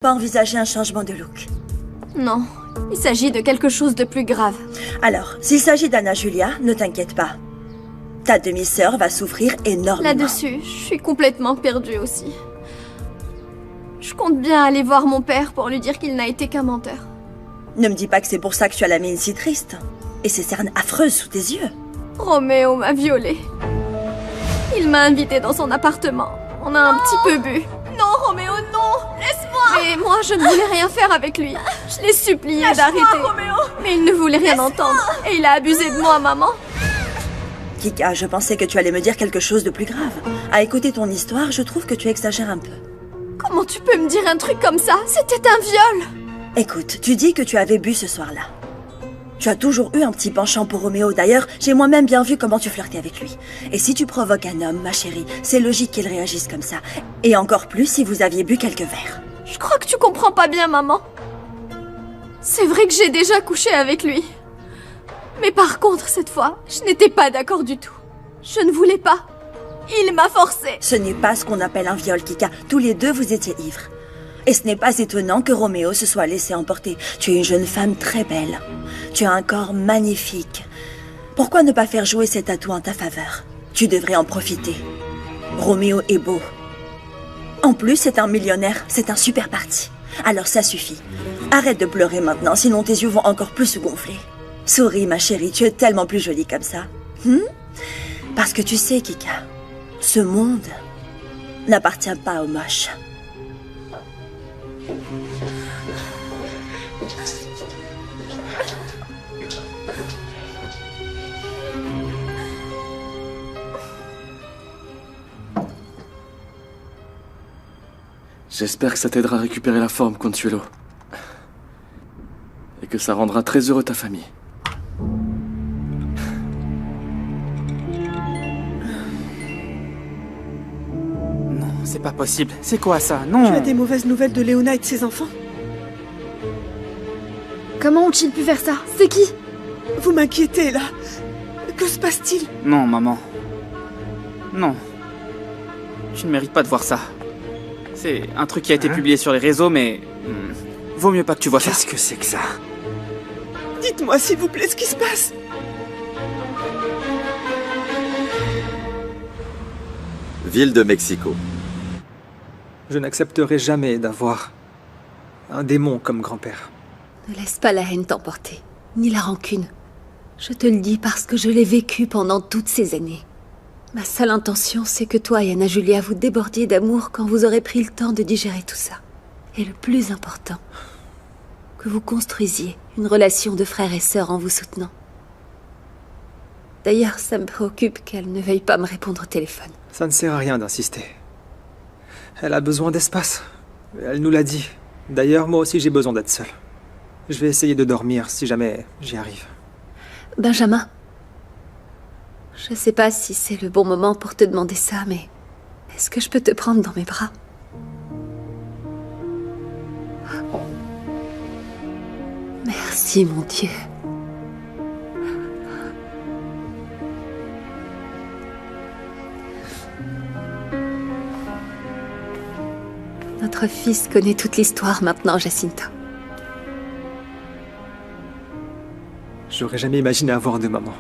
Pas envisager un changement de look. Non, il s'agit de quelque chose de plus grave. Alors, s'il s'agit d'Anna Julia, ne t'inquiète pas. Ta demi-sœur va souffrir énormément. Là-dessus, je suis complètement perdue aussi. Je compte bien aller voir mon père pour lui dire qu'il n'a été qu'un menteur. Ne me dis pas que c'est pour ça que tu as la mine si triste. Et ces cernes affreuses sous tes yeux. Roméo m'a violée. Il m'a invitée dans son appartement. On a un petit peu bu. Non, Roméo, non! Laisse-moi! Mais moi, je ne voulais rien faire avec lui. Je l'ai supplié d'arrêter. Roméo! Mais il ne voulait rien entendre. Et il a abusé de moi, maman. Kika, je pensais que tu allais me dire quelque chose de plus grave. À écouter ton histoire, je trouve que tu exagères un peu. Comment tu peux me dire un truc comme ça? C'était un viol! Écoute, tu dis que tu avais bu ce soir-là. Tu as toujours eu un petit penchant pour Roméo. D'ailleurs, j'ai moi-même bien vu comment tu flirtais avec lui. Et si tu provoques un homme, ma chérie, c'est logique qu'il réagisse comme ça. Et encore plus si vous aviez bu quelques verres. Je crois que tu comprends pas bien, maman. C'est vrai que j'ai déjà couché avec lui. Mais par contre, cette fois, je n'étais pas d'accord du tout. Je ne voulais pas. Il m'a forcée. Ce n'est pas ce qu'on appelle un viol, Kika. Tous les deux, vous étiez ivres. Et ce n'est pas étonnant que Roméo se soit laissé emporter. Tu es une jeune femme très belle. Tu as un corps magnifique. Pourquoi ne pas faire jouer cet atout en ta faveur? Tu devrais en profiter. Roméo est beau. En plus, c'est un millionnaire. C'est un super parti. Alors ça suffit. Arrête de pleurer maintenant, sinon tes yeux vont encore plus se gonfler. Souris, ma chérie, tu es tellement plus jolie comme ça. Parce que tu sais, Kika, ce monde n'appartient pas aux moches. J'espère que ça t'aidera à récupérer la forme, Consuelo. Et que ça rendra très heureux ta famille. Non, c'est pas possible. C'est quoi ça? Non! Tu as des mauvaises nouvelles de Léona et de ses enfants? Comment ont-ils pu faire ça? C'est qui? Vous m'inquiétez, là. Que se passe-t-il? Non, maman. Non. Tu ne mérites pas de voir ça. C'est un truc qui a été publié sur les réseaux, mais... vaut mieux pas que tu vois ça. Qu'est-ce que c'est que ça? Dites-moi, s'il vous plaît, ce qui se passe. Ville de Mexico. Je n'accepterai jamais d'avoir un démon comme grand-père. Ne laisse pas la haine t'emporter, ni la rancune. Je te le dis parce que je l'ai vécu pendant toutes ces années. Ma seule intention, c'est que toi et Anna Julia vous débordiez d'amour quand vous aurez pris le temps de digérer tout ça. Et le plus important, que vous construisiez une relation de frère et sœur en vous soutenant. D'ailleurs, ça me préoccupe qu'elle ne veuille pas me répondre au téléphone. Ça ne sert à rien d'insister. Elle a besoin d'espace. Elle nous l'a dit. D'ailleurs, moi aussi j'ai besoin d'être seul. Je vais essayer de dormir si jamais j'y arrive. Benjamin, je sais pas si c'est le bon moment pour te demander ça, mais est-ce que je peux te prendre dans mes bras? Merci, mon Dieu. Notre fils connaît toute l'histoire maintenant, Jacinta. J'aurais jamais imaginé avoir de maman.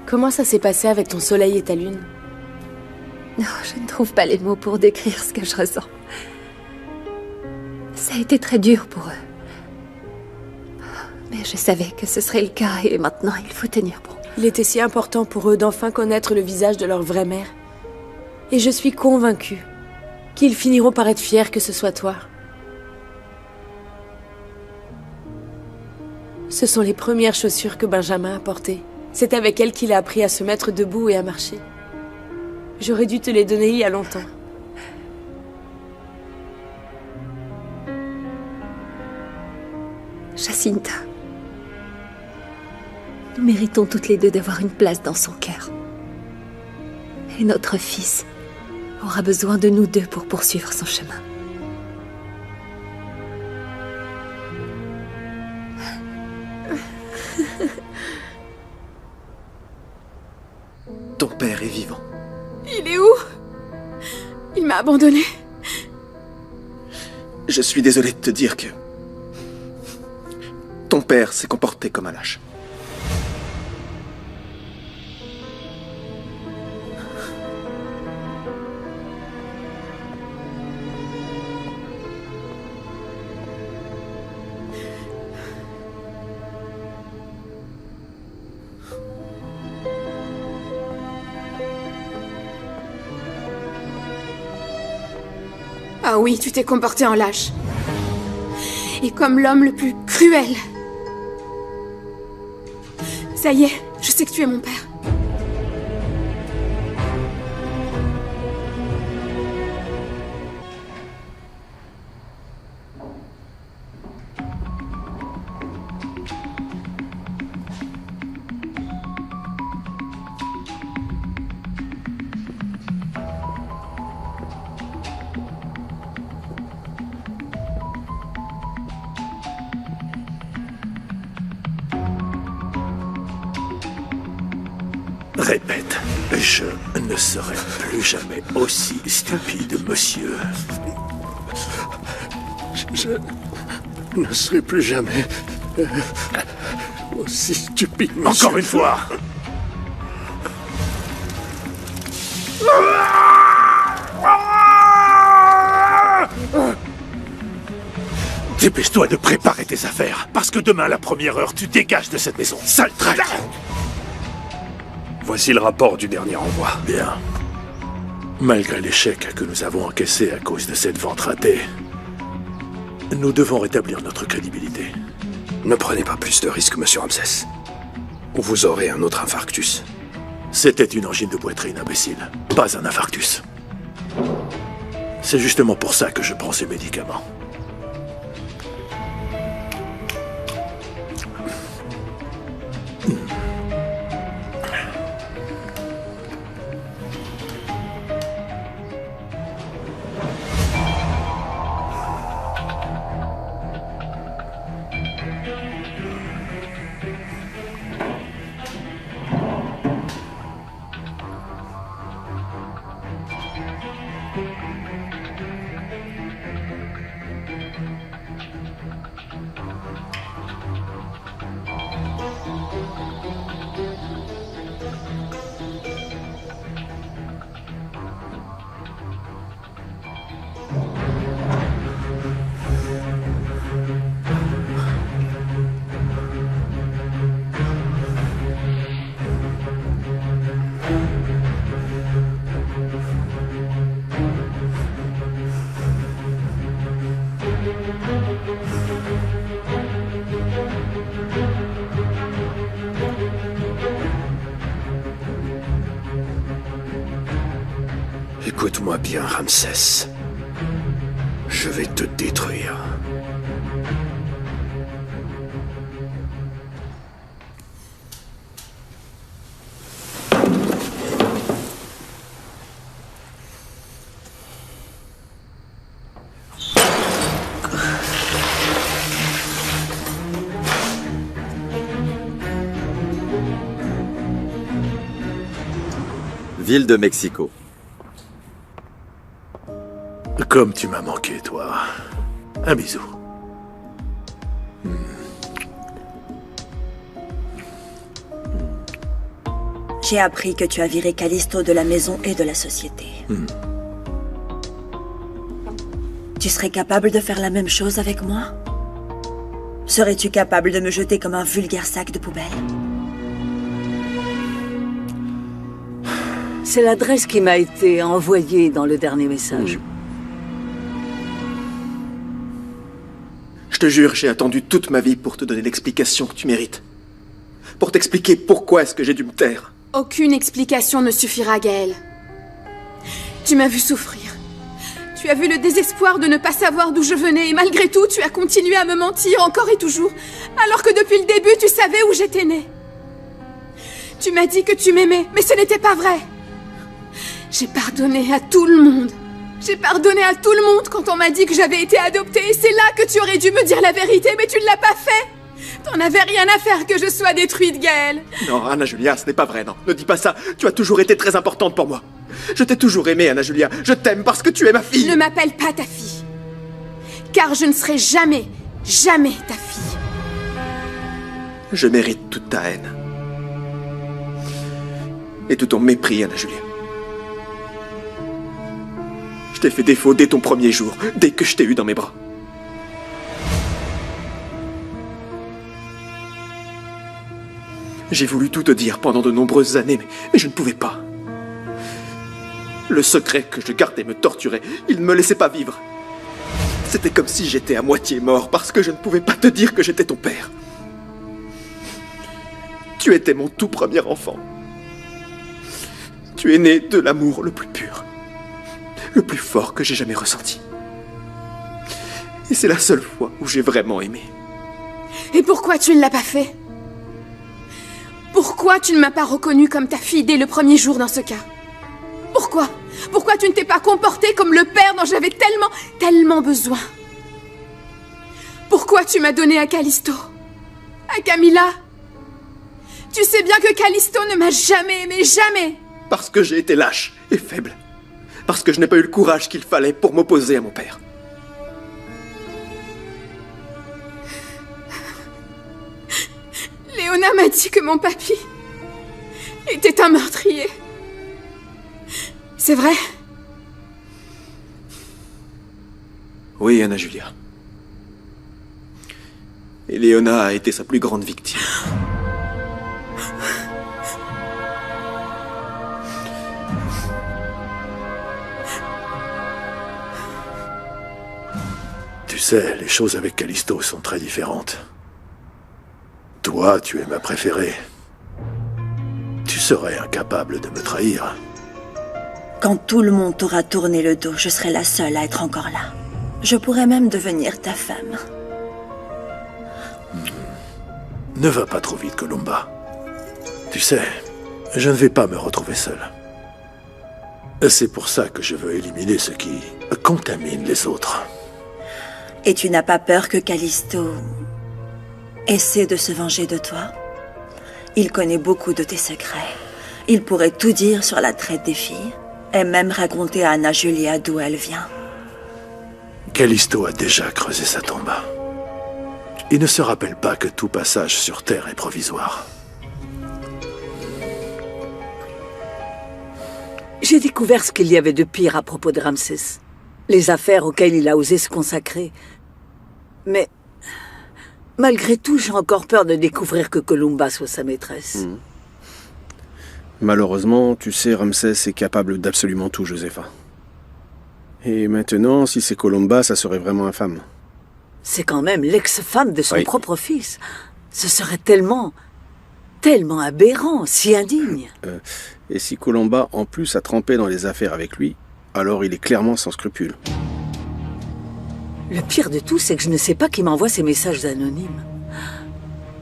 Comment ça s'est passé avec ton soleil et ta lune? Non, je ne trouve pas les mots pour décrire ce que je ressens. Ça a été très dur pour eux. Mais je savais que ce serait le cas et maintenant il faut tenir bon. Il était si important pour eux d'enfin connaître le visage de leur vraie mère. Et je suis convaincue qu'ils finiront par être fiers que ce soit toi. Ce sont les premières chaussures que Benjamin a portées. C'est avec elles qu'il a appris à se mettre debout et à marcher. J'aurais dû te les donner il y a longtemps. Jacinta, nous méritons toutes les deux d'avoir une place dans son cœur. Et notre fils aura besoin de nous deux pour poursuivre son chemin. père est vivant. Il est où? Il m'a abandonnée. Je suis désolé de te dire que... ton père s'est comporté comme un lâche. Ah oui, tu t'es comporté en lâche. Et comme l'homme le plus cruel. Ça y est, je sais que tu es mon père. Répète, je ne serai plus jamais aussi stupide, monsieur. Je ne serai plus jamais aussi stupide, monsieur. Encore une fois. Dépêche-toi de préparer tes affaires, parce que demain, à la première heure, tu dégages de cette maison. Sale traître! Voici le rapport du dernier envoi. Bien. Malgré l'échec que nous avons encaissé à cause de cette vente ratée, nous devons rétablir notre crédibilité. Ne prenez pas plus de risques, monsieur Ramsès. Vous aurez un autre infarctus. C'était une angine de poitrine, imbécile. Pas un infarctus. C'est justement pour ça que je prends ces médicaments. Écoute-moi bien, Ramsès. Je vais te détruire. Ville de Mexico. Comme tu m'as manqué, toi. Un bisou. J'ai appris que tu as viré Callisto de la maison et de la société. Tu serais capable de faire la même chose avec moi? Serais-tu capable de me jeter comme un vulgaire sac de poubelle? C'est l'adresse qui m'a été envoyée dans le dernier message. Je te jure, j'ai attendu toute ma vie pour te donner l'explication que tu mérites. Pour t'expliquer pourquoi est-ce que j'ai dû me taire. Aucune explication ne suffira, Gaël. Tu m'as vu souffrir. Tu as vu le désespoir de ne pas savoir d'où je venais et malgré tout, tu as continué à me mentir encore et toujours, alors que depuis le début, tu savais où j'étais née. Tu m'as dit que tu m'aimais, mais ce n'était pas vrai. J'ai pardonné à tout le monde. J'ai pardonné à tout le monde quand on m'a dit que j'avais été adoptée et c'est là que tu aurais dû me dire la vérité, mais tu ne l'as pas fait. T'en avais rien à faire que je sois détruite, Gaël. Non, Anna Julia, ce n'est pas vrai, non. Ne dis pas ça. Tu as toujours été très importante pour moi. Je t'ai toujours aimée, Anna Julia. Je t'aime parce que tu es ma fille. Ne m'appelle pas ta fille. Car je ne serai jamais, jamais ta fille. Je mérite toute ta haine. Et tout ton mépris, Anna Julia. Je t'ai fait défaut dès ton premier jour, dès que je t'ai eu dans mes bras. J'ai voulu tout te dire pendant de nombreuses années, mais je ne pouvais pas. Le secret que je gardais me torturait. Il ne me laissait pas vivre. C'était comme si j'étais à moitié mort parce que je ne pouvais pas te dire que j'étais ton père. Tu étais mon tout premier enfant. Tu es né de l'amour le plus pur, le plus fort que j'ai jamais ressenti. Et c'est la seule fois où j'ai vraiment aimé. Et pourquoi tu ne l'as pas fait? Pourquoi tu ne m'as pas reconnue comme ta fille dès le premier jour dans ce cas? Pourquoi? Pourquoi tu ne t'es pas comporté comme le père dont j'avais tellement, tellement besoin? Pourquoi tu m'as donné à Callisto? À Camilla? Tu sais bien que Callisto ne m'a jamais aimé, jamais! Parce que j'ai été lâche et faible. Parce que je n'ai pas eu le courage qu'il fallait pour m'opposer à mon père. Léona m'a dit que mon papy était un meurtrier. C'est vrai? Oui, Anna Julia. Et Léona a été sa plus grande victime. Tu sais, les choses avec Callisto sont très différentes. Toi, tu es ma préférée. Tu serais incapable de me trahir. Quand tout le monde t'aura tourné le dos, je serai la seule à être encore là. Je pourrais même devenir ta femme. Ne va pas trop vite, Columba. Tu sais, je ne vais pas me retrouver seul. C'est pour ça que je veux éliminer ce qui contamine les autres. Et tu n'as pas peur que Callisto essaie de se venger de toi? Il connaît beaucoup de tes secrets. Il pourrait tout dire sur la traite des filles, et même raconter à Anna Julia d'où elle vient. Callisto a déjà creusé sa tombe. Il ne se rappelle pas que tout passage sur Terre est provisoire. J'ai découvert ce qu'il y avait de pire à propos de Ramsès. Les affaires auxquelles il a osé se consacrer. Mais, malgré tout, j'ai encore peur de découvrir que Columba soit sa maîtresse. Malheureusement, tu sais, Ramsès est capable d'absolument tout, Josepha. Et maintenant, si c'est Columba, ça serait vraiment infâme. C'est quand même l'ex-femme de son propre fils. Ce serait tellement aberrant, si indigne. Et si Columba, en plus, a trempé dans les affaires avec lui, alors il est clairement sans scrupules. Le pire de tout, c'est que je ne sais pas qui m'envoie ces messages anonymes.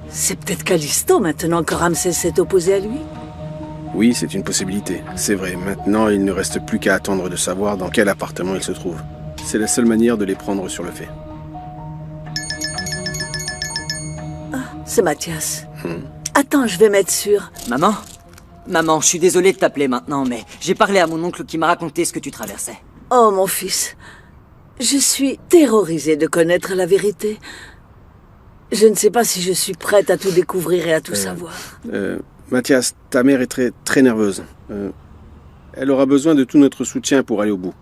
C'est peut-être Callisto, maintenant que Ramsès s'est opposé à lui. Oui, c'est une possibilité. C'est vrai, maintenant, il ne reste plus qu'à attendre de savoir dans quel appartement il se trouve. C'est la seule manière de les prendre sur le fait. Ah, c'est Mathias. Attends, je vais mettre sûr. Maman? Maman, je suis désolé de t'appeler maintenant, mais j'ai parlé à mon oncle qui m'a raconté ce que tu traversais. Oh, mon fils. Je suis terrorisée de connaître la vérité. Je ne sais pas si je suis prête à tout découvrir et à tout savoir. Mathias, ta mère est très nerveuse. Elle aura besoin de tout notre soutien pour aller au bout.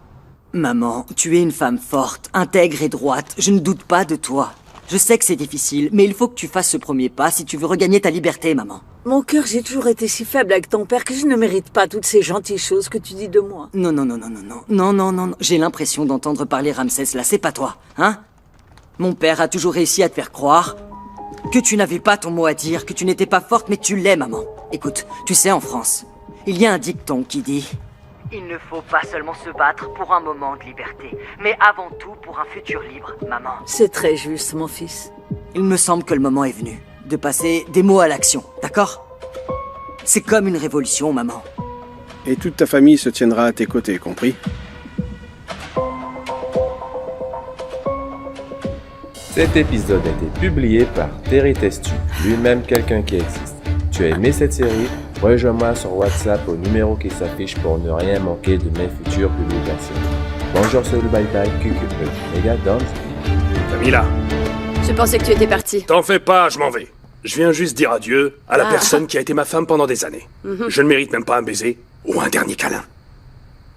Maman, tu es une femme forte, intègre et droite. Je ne doute pas de toi. Je sais que c'est difficile, mais il faut que tu fasses ce premier pas si tu veux regagner ta liberté, maman. Mon cœur, j'ai toujours été si faible avec ton père que je ne mérite pas toutes ces gentilles choses que tu dis de moi. Non. J'ai l'impression d'entendre parler Ramsès là, c'est pas toi, hein? Mon père a toujours réussi à te faire croire que tu n'avais pas ton mot à dire, que tu n'étais pas forte, mais tu l'es, maman. Écoute, tu sais, en France, il y a un dicton qui dit... Il ne faut pas seulement se battre pour un moment de liberté, mais avant tout pour un futur libre, maman. C'est très juste, mon fils. Il me semble que le moment est venu de passer des mots à l'action, d'accord? C'est comme une révolution, maman. Et toute ta famille se tiendra à tes côtés, compris? Cet épisode a été publié par Terry Testu, lui-même quelqu'un qui existe. Tu as aimé cette série? Rejoins-moi sur WhatsApp au numéro qui s'affiche pour ne rien manquer de mes futures publications. Bonjour sur le bye bye, les gars, Dom. Camilla. Je pensais que tu étais parti. T'en fais pas, je m'en vais. Je viens juste dire adieu à la personne qui a été ma femme pendant des années. Je ne mérite même pas un baiser ou un dernier câlin.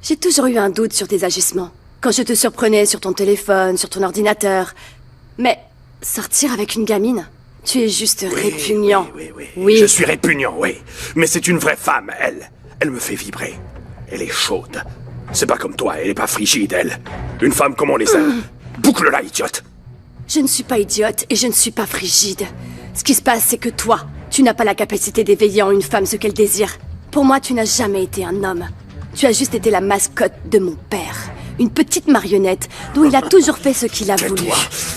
J'ai toujours eu un doute sur tes agissements. Quand je te surprenais sur ton téléphone, sur ton ordinateur. Mais sortir avec une gamine, tu es juste répugnant. Oui. Je suis répugnant, oui. Mais c'est une vraie femme, elle. Elle me fait vibrer. Elle est chaude. C'est pas comme toi, elle est pas frigide, elle. Une femme comme on les aime. Boucle-la, idiote. Je ne suis pas idiote et je ne suis pas frigide. Ce qui se passe, c'est que toi, tu n'as pas la capacité d'éveiller en une femme ce qu'elle désire. Pour moi, tu n'as jamais été un homme. Tu as juste été la mascotte de mon père. Une petite marionnette dont il a toujours fait ce qu'il a voulu.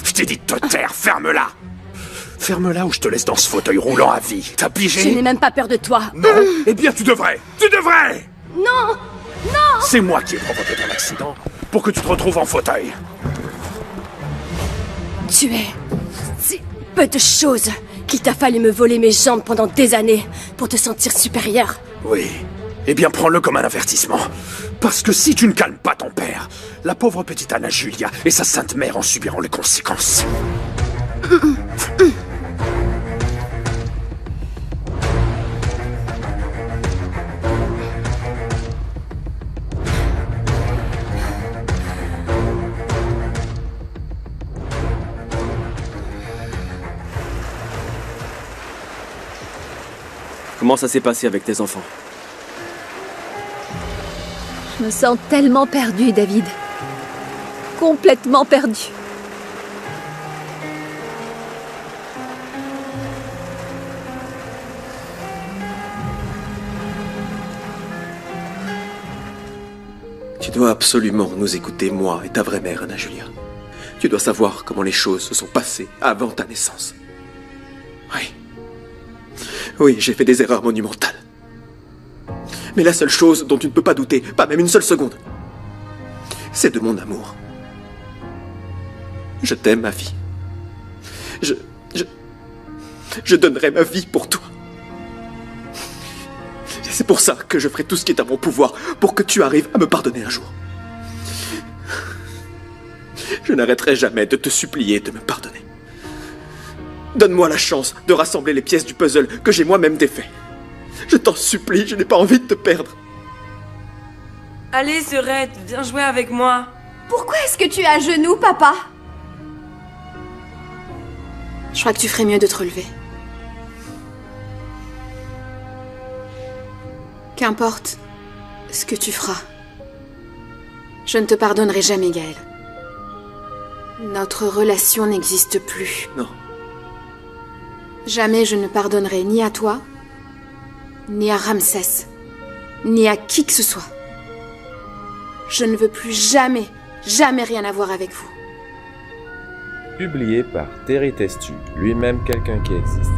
Je t'ai dit de te taire, ferme-la. Ferme-la ou je te laisse dans ce fauteuil roulant à vie. T'as pigé? Je n'ai même pas peur de toi. Non? Eh bien, tu devrais. Tu devrais! Non! Non! C'est moi qui ai provoqué ton accident pour que tu te retrouves en fauteuil. Tu es si peu de choses qu'il t'a fallu me voler mes jambes pendant des années pour te sentir supérieur. Oui. Eh bien, prends-le comme un avertissement. Parce que si tu ne calmes pas ton père, la pauvre petite Anna Julia et sa sainte mère en subiront les conséquences. Comment ça s'est passé avec tes enfants? Je me sens tellement perdue, David. Complètement perdue. Tu dois absolument nous écouter, moi et ta vraie mère, Anna Julia. Tu dois savoir comment les choses se sont passées avant ta naissance. Oui, j'ai fait des erreurs monumentales. Mais la seule chose dont tu ne peux pas douter, pas même une seule seconde, c'est de mon amour. Je t'aime, ma fille. Je donnerai ma vie pour toi. Et c'est pour ça que je ferai tout ce qui est à mon pouvoir pour que tu arrives à me pardonner un jour. Je n'arrêterai jamais de te supplier de me pardonner. Donne-moi la chance de rassembler les pièces du puzzle que j'ai moi-même défait. Je t'en supplie, je n'ai pas envie de te perdre. Allez, Serette, viens jouer avec moi. Pourquoi est-ce que tu es à genoux, papa? Je crois que tu ferais mieux de te relever. Qu'importe ce que tu feras, je ne te pardonnerai jamais, Gaël. Notre relation n'existe plus. Non. Jamais je ne pardonnerai ni à toi, ni à Ramsès, ni à qui que ce soit. Je ne veux plus jamais rien avoir avec vous. Publié par Terry Testu, lui-même quelqu'un qui existe.